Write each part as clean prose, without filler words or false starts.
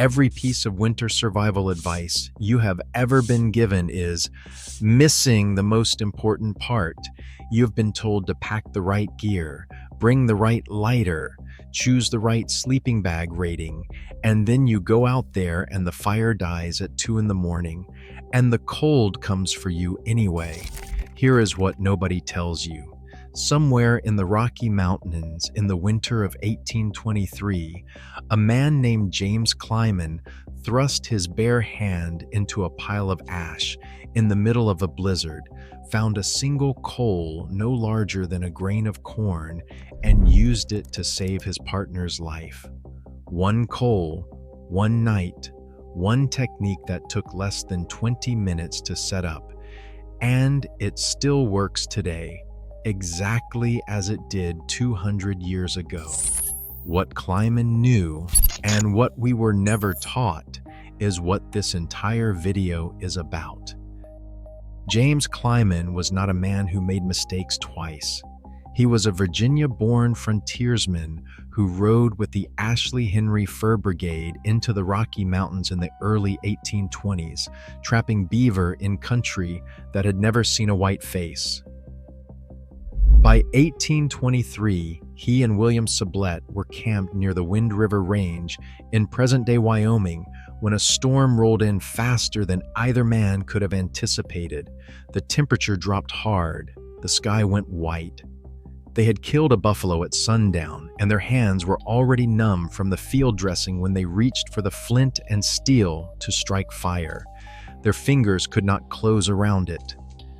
every piece of winter survival advice you have ever been given is missing the most important part. You've been told to pack the right gear, bring the right lighter, choose the right sleeping bag rating, and then you go out there and the fire dies at 2 in the morning, and the cold comes for you anyway. Here is what nobody tells you. Somewhere in the Rocky Mountains in the winter of 1823, a man named James Clyman thrust his bare hand into a pile of ash in the middle of a blizzard, found a single coal no larger than a grain of corn, and used it to save his partner's life. One coal, one night, one technique that took less than 20 minutes to set up. And it still works today, exactly as it did 200 years ago. What Clyman knew, and what we were never taught, is what this entire video is about. James Clyman was not a man who made mistakes twice. He was a Virginia-born frontiersman who rode with the Ashley Henry Fur Brigade into the Rocky Mountains in the early 1820s, trapping beaver in country that had never seen a white face. By 1823, he and William Sublette were camped near the Wind River Range in present-day Wyoming when a storm rolled in faster than either man could have anticipated. The temperature dropped hard. The sky went white. They had killed a buffalo at sundown, and their hands were already numb from the field dressing when they reached for the flint and steel to strike fire. Their fingers could not close around it.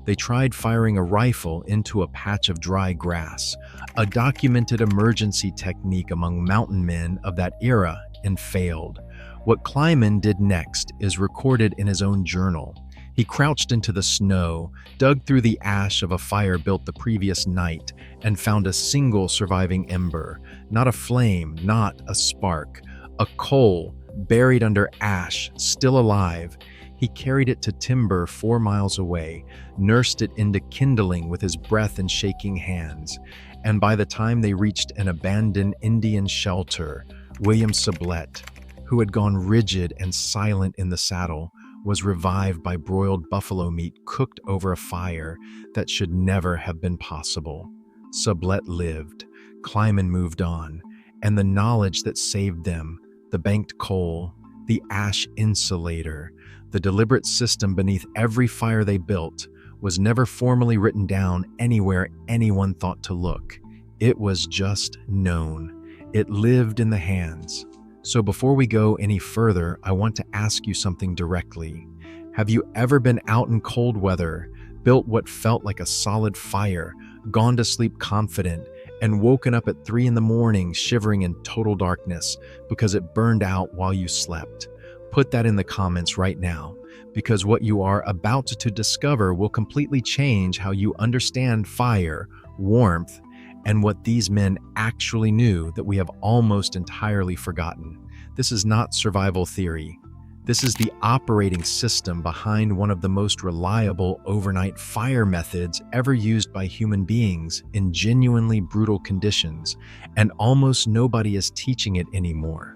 They tried firing a rifle into a patch of dry grass, a documented emergency technique among mountain men of that era, and failed. What Clyman did next is recorded in his own journal. He crouched into the snow, dug through the ash of a fire built the previous night, and found a single surviving ember. Not a flame, not a spark. A coal, buried under ash, still alive. He carried it to timber 4 miles away, nursed it into kindling with his breath and shaking hands. And by the time they reached an abandoned Indian shelter, William Sublette, who had gone rigid and silent in the saddle, was revived by broiled buffalo meat cooked over a fire that should never have been possible. Sublette lived, Clyman moved on, and the knowledge that saved them, the banked coal, the ash insulator, the deliberate system beneath every fire they built, was never formally written down anywhere anyone thought to look. It was just known. It lived in the hands. So before we go any further, I want to ask you something directly. Have you ever been out in cold weather, built what felt like a solid fire, gone to sleep confident, and woken up at 3 in the morning shivering in total darkness because it burned out while you slept? Put that in the comments right now, because what you are about to discover will completely change how you understand fire, warmth, and what these men actually knew that we have almost entirely forgotten. This is not survival theory. This is the operating system behind one of the most reliable overnight fire methods ever used by human beings in genuinely brutal conditions, and almost nobody is teaching it anymore.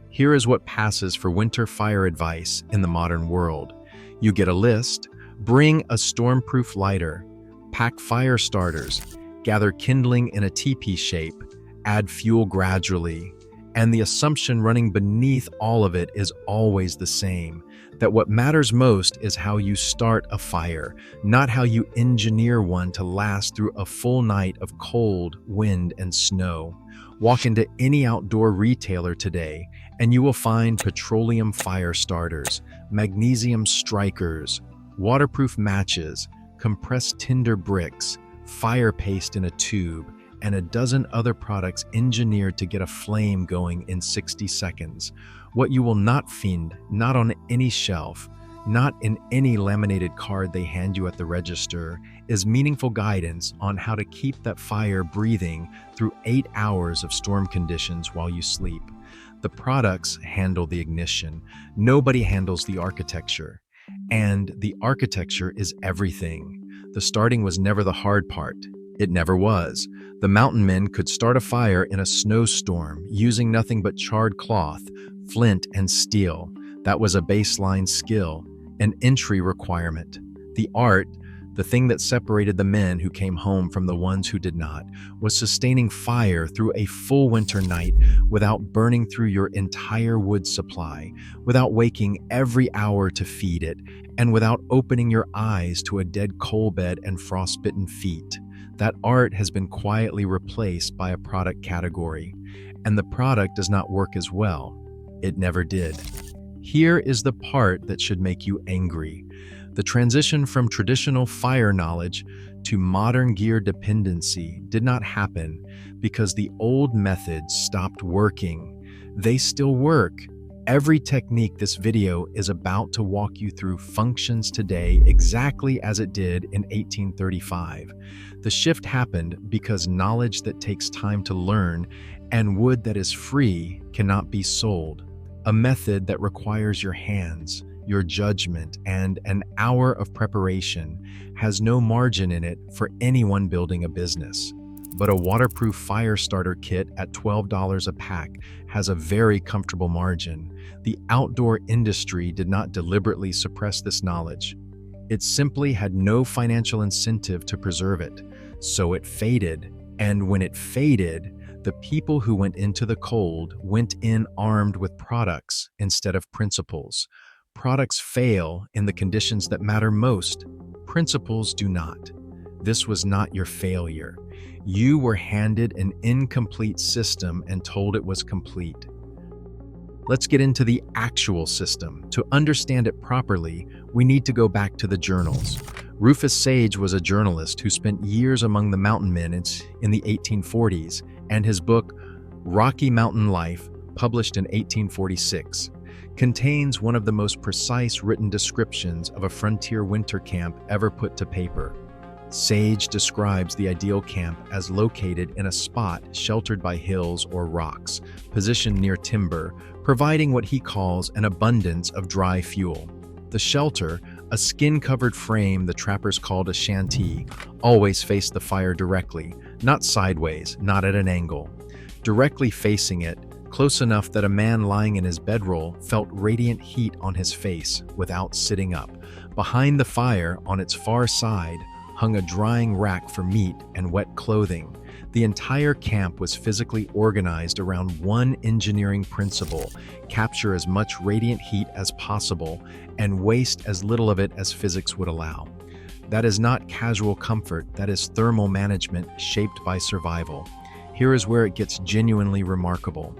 Here is what passes for winter fire advice in the modern world. You get a list, bring a stormproof lighter, pack fire starters, gather kindling in a teepee shape, add fuel gradually, and the assumption running beneath all of it is always the same, that what matters most is how you start a fire, not how you engineer one to last through a full night of cold, wind, and snow. Walk into any outdoor retailer today, and you will find petroleum fire starters, magnesium strikers, waterproof matches, compressed tinder bricks, fire paste in a tube, and a dozen other products engineered to get a flame going in 60 seconds. What you will not find, not on any shelf, not in any laminated card they hand you at the register, is meaningful guidance on how to keep that fire breathing through 8 hours of storm conditions while you sleep. The products handle the ignition. Nobody handles the architecture. And the architecture is everything. The starting was never the hard part. It never was. The mountain men could start a fire in a snowstorm using nothing but charred cloth, flint and steel. That was a baseline skill, an entry requirement. The art, the thing that separated the men who came home from the ones who did not, was sustaining fire through a full winter night without burning through your entire wood supply, without waking every hour to feed it, and without opening your eyes to a dead coal bed and frostbitten feet. That art has been quietly replaced by a product category, and the product does not work as well. It never did. Here is the part that should make you angry. The transition from traditional fire knowledge to modern gear dependency did not happen because the old methods stopped working. They still work. Every technique this video is about to walk you through functions today exactly as it did in 1835. The shift happened because knowledge that takes time to learn and wood that is free cannot be sold. A method that requires your hands, your judgment, and an hour of preparation has no margin in it for anyone building a business. But a waterproof fire starter kit at $12 a pack has a very comfortable margin. The outdoor industry did not deliberately suppress this knowledge. It simply had no financial incentive to preserve it, so it faded. And when it faded, the people who went into the cold went in armed with products instead of principles. Products fail in the conditions that matter most. Principles do not. This was not your failure. You were handed an incomplete system and told it was complete. Let's get into the actual system. To understand it properly, we need to go back to the journals. Rufus Sage was a journalist who spent years among the mountain men in the 1840s, and his book, Rocky Mountain Life, published in 1846, contains one of the most precise written descriptions of a frontier winter camp ever put to paper. Sage describes the ideal camp as located in a spot sheltered by hills or rocks, positioned near timber, providing what he calls an abundance of dry fuel. The shelter, a skin-covered frame the trappers called a shanty, always faced the fire directly, not sideways, not at an angle. Directly facing it, close enough that a man lying in his bedroll felt radiant heat on his face without sitting up. Behind the fire, on its far side, hung a drying rack for meat and wet clothing. The entire camp was physically organized around one engineering principle: capture as much radiant heat as possible and waste as little of it as physics would allow. That is not casual comfort, that is thermal management shaped by survival. Here is where it gets genuinely remarkable.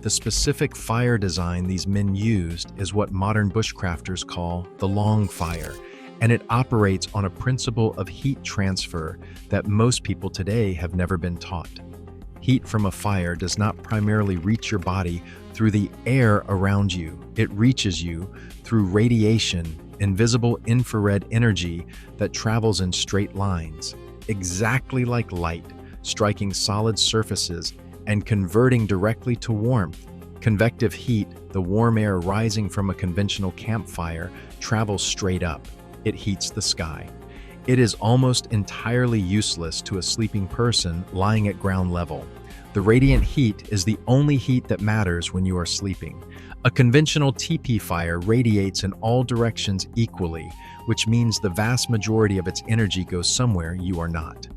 The specific fire design these men used is what modern bushcrafters call the long fire, and it operates on a principle of heat transfer that most people today have never been taught. Heat from a fire does not primarily reach your body through the air around you. It reaches you through radiation, invisible infrared energy that travels in straight lines, exactly like light, striking solid surfaces and converting directly to warmth. Convective heat, the warm air rising from a conventional campfire, travels straight up. It heats the sky. It is almost entirely useless to a sleeping person lying at ground level. The radiant heat is the only heat that matters when you are sleeping. A conventional teepee fire radiates in all directions equally, which means the vast majority of its energy goes somewhere you are not.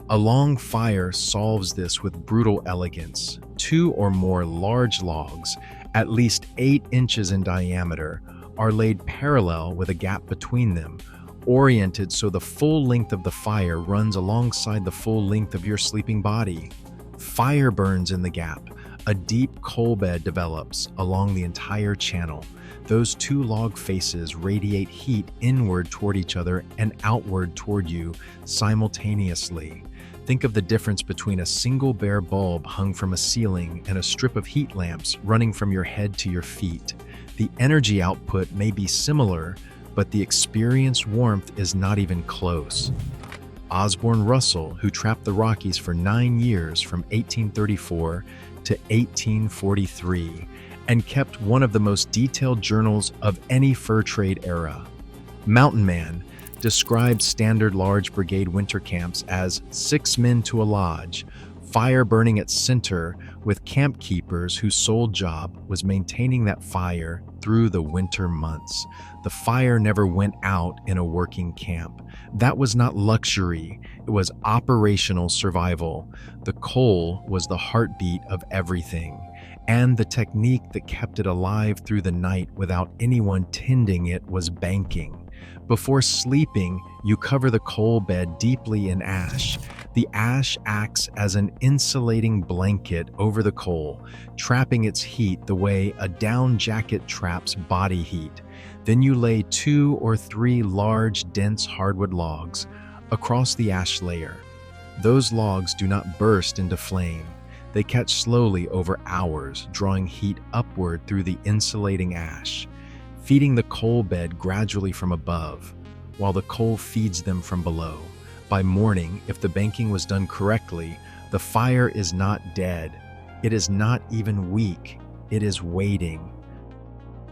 A long fire solves this with brutal elegance. 2 or more large logs, at least 8 inches in diameter, are laid parallel with a gap between them, oriented so the full length of the fire runs alongside the full length of your sleeping body. Fire burns in the gap. A deep coal bed develops along the entire channel. Those 2 log faces radiate heat inward toward each other and outward toward you simultaneously. Think of the difference between a single bare bulb hung from a ceiling and a strip of heat lamps running from your head to your feet. The energy output may be similar, but the experienced warmth is not even close. Osborne Russell, who trapped the Rockies for 9 years from 1834 to 1843, and kept one of the most detailed journals of any fur trade era. Mountain Man describes standard large brigade winter camps as 6 men to a lodge, fire burning at center, with camp keepers whose sole job was maintaining that fire through the winter months. The fire never went out in a working camp. That was not luxury, it was operational survival. The coal was the heartbeat of everything, and the technique that kept it alive through the night without anyone tending it was banking. Before sleeping, you cover the coal bed deeply in ash. The ash acts as an insulating blanket over the coal, trapping its heat the way a down jacket traps body heat. Then you lay 2 or 3 large, dense hardwood logs across the ash layer. Those logs do not burst into flame. They catch slowly over hours, drawing heat upward through the insulating ash, feeding the coal bed gradually from above, while the coal feeds them from below. By morning, if the banking was done correctly, the fire is not dead. It is not even weak. It is waiting.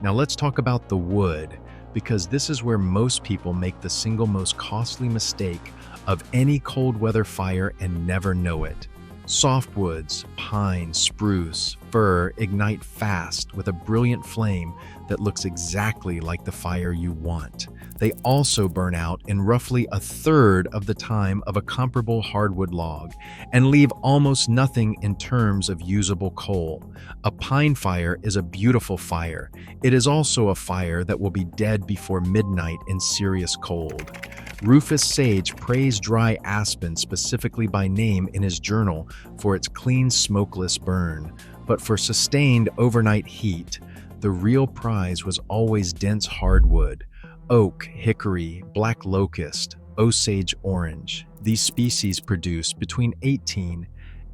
Now let's talk about the wood, because this is where most people make the single most costly mistake of any cold weather fire and never know it. Softwoods, pine, spruce, fir ignite fast with a brilliant flame that looks exactly like the fire you want. They also burn out in roughly a third of the time of a comparable hardwood log and leave almost nothing in terms of usable coal. A pine fire is a beautiful fire. It is also a fire that will be dead before midnight in serious cold. Rufus Sage praised dry aspen specifically by name in his journal for its clean, smokeless burn. But for sustained overnight heat, the real prize was always dense hardwood: oak, hickory, black locust, Osage orange. These species produce between 18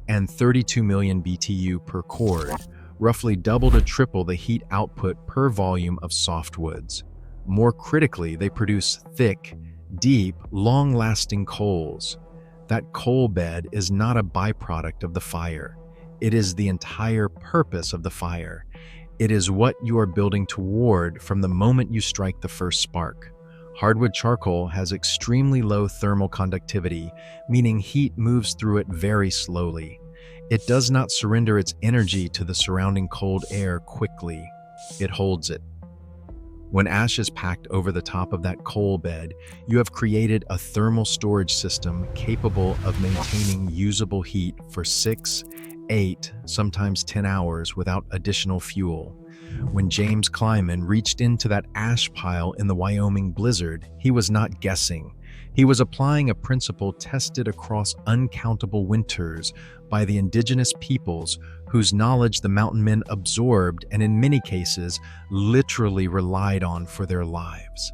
and 32 million BTU per cord, roughly double to triple the heat output per volume of softwoods. More critically, they produce thick, deep, long-lasting coals. That coal bed is not a byproduct of the fire. It is the entire purpose of the fire. It is what you are building toward from the moment you strike the first spark. Hardwood charcoal has extremely low thermal conductivity, meaning heat moves through it very slowly. It does not surrender its energy to the surrounding cold air quickly. It holds it. When ash is packed over the top of that coal bed, you have created a thermal storage system capable of maintaining usable heat for 6, 8, sometimes 10 hours without additional fuel. When James Clyman reached into that ash pile in the Wyoming blizzard, he was not guessing. He was applying a principle tested across uncountable winters by the indigenous peoples whose knowledge the mountain men absorbed and in many cases literally relied on for their lives.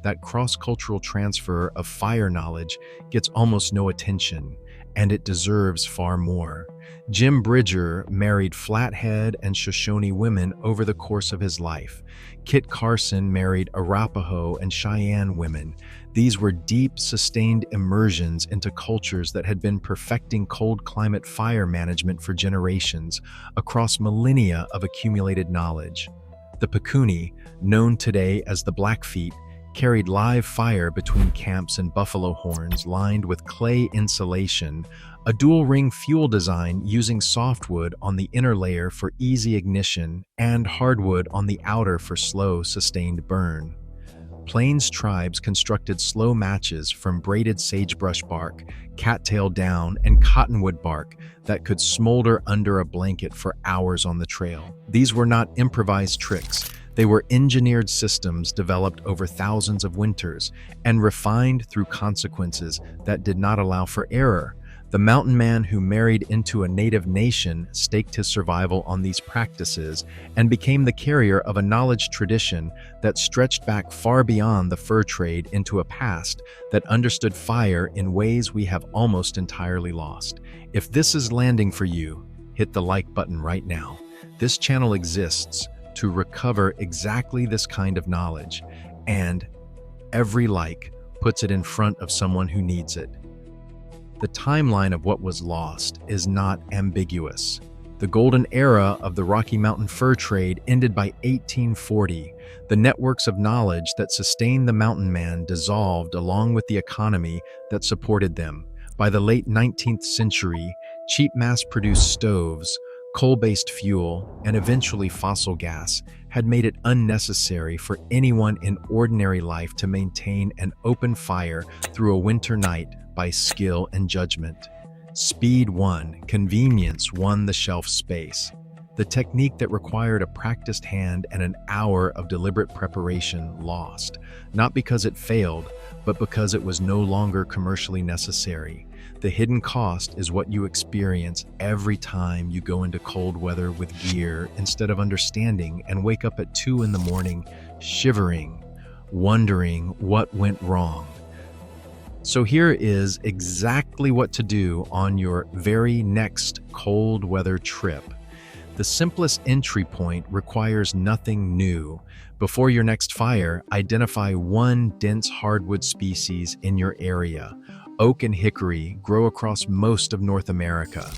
That cross-cultural transfer of fire knowledge gets almost no attention, and it deserves far more. Jim Bridger married Flathead and Shoshone women over the course of his life. Kit Carson married Arapaho and Cheyenne women. These were deep, sustained immersions into cultures that had been perfecting cold climate fire management for generations, across millennia of accumulated knowledge. The Pekuni, known today as the Blackfeet, carried live fire between camps and buffalo horns lined with clay insulation, a dual-ring fuel design using softwood on the inner layer for easy ignition and hardwood on the outer for slow, sustained burn. Plains tribes constructed slow matches from braided sagebrush bark, cattail down, and cottonwood bark that could smolder under a blanket for hours on the trail. These were not improvised tricks. They were engineered systems developed over thousands of winters and refined through consequences that did not allow for error. The mountain man who married into a native nation staked his survival on these practices and became the carrier of a knowledge tradition that stretched back far beyond the fur trade into a past that understood fire in ways we have almost entirely lost. If this is landing for you, hit the like button right now. This channel exists to recover exactly this kind of knowledge, and every like puts it in front of someone who needs it. The timeline of what was lost is not ambiguous. The golden era of the Rocky Mountain fur trade ended by 1840. The networks of knowledge that sustained the mountain man dissolved along with the economy that supported them. By the late 19th century, Cheap mass-produced stoves, coal-based fuel, and eventually fossil gas had made it unnecessary for anyone in ordinary life to maintain an open fire through a winter night by skill and judgment. Speed won, convenience won the shelf space. The technique that required a practiced hand and an hour of deliberate preparation lost, not because it failed, but because it was no longer commercially necessary. The hidden cost is what you experience every time you go into cold weather with gear instead of understanding and wake up at 2 in the morning shivering, wondering what went wrong. So here is exactly what to do on your very next cold weather trip. The simplest entry point requires nothing new. Before your next fire, identify one dense hardwood species in your area. Oak and hickory grow across most of North America.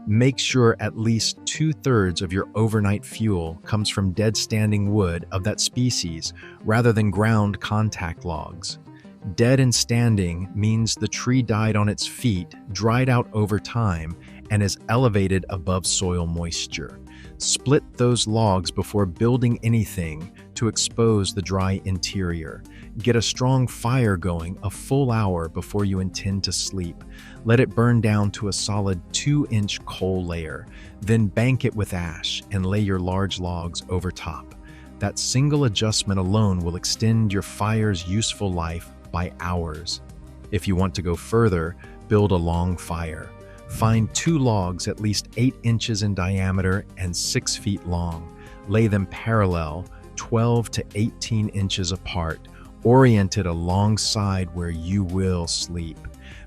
Make sure at least 2/3 of your overnight fuel comes from dead standing wood of that species rather than ground contact logs. Dead and standing means the tree died on its feet, dried out over time, and is elevated above soil moisture. Split those logs before building anything to expose the dry interior. Get a strong fire going a full hour before you intend to sleep. Let it burn down to a solid 2-inch coal layer. Then bank it with ash and lay your large logs over top. That single adjustment alone will extend your fire's useful life by hours. If you want to go further, build a long fire. Find 2 logs at least 8 inches in diameter and 6 feet long. Lay them parallel, 12 to 18 inches apart, oriented alongside where you will sleep.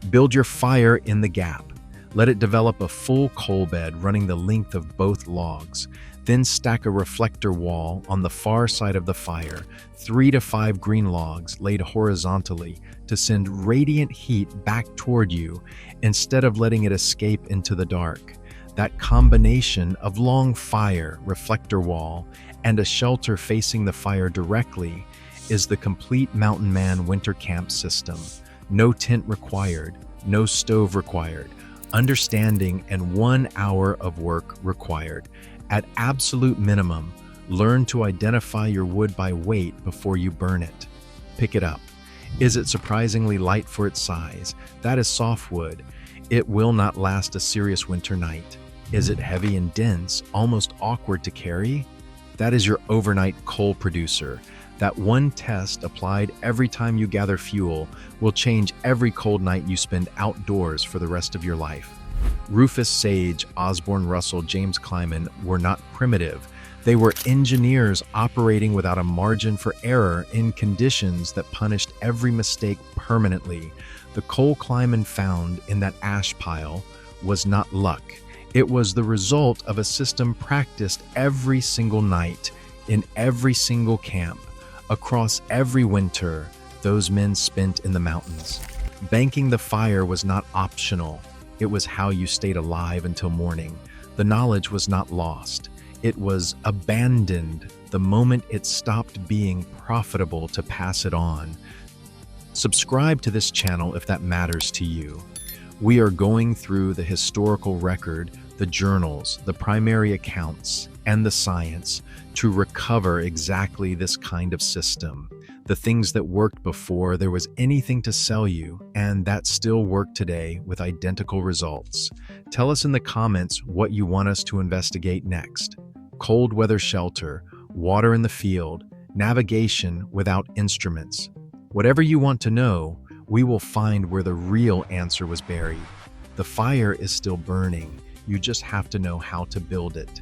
Build your fire in the gap. Let it develop a full coal bed running the length of both logs. Then stack a reflector wall on the far side of the fire, 3 to 5 green logs laid horizontally to send radiant heat back toward you instead of letting it escape into the dark. That combination of long fire, reflector wall, and a shelter facing the fire directly is the complete Mountain Man winter camp system. No tent required, no stove required, understanding and 1 hour of work required. At absolute minimum, learn to identify your wood by weight before you burn it. Pick it up. Is it surprisingly light for its size? That is softwood. It will not last a serious winter night. Is it heavy and dense, almost awkward to carry? That is your overnight coal producer. That one test applied every time you gather fuel will change every cold night you spend outdoors for the rest of your life. Rufus Sage, Osborne Russell, James Clyman were not primitive. They were engineers operating without a margin for error in conditions that punished every mistake permanently. The coal Clyman found in that ash pile was not luck. It was the result of a system practiced every single night, in every single camp, across every winter those men spent in the mountains. Banking the fire was not optional. It was how you stayed alive until morning. The knowledge was not lost. It was abandoned the moment it stopped being profitable to pass it on. Subscribe to this channel if that matters to you. We are going through the historical record, the journals, the primary accounts, and the science to recover exactly this kind of system. The things that worked before there was anything to sell you, and that still work today with identical results. Tell us in the comments what you want us to investigate next. Cold weather shelter, water in the field, navigation without instruments. Whatever you want to know, we will find where the real answer was buried. The fire is still burning. You just have to know how to build it.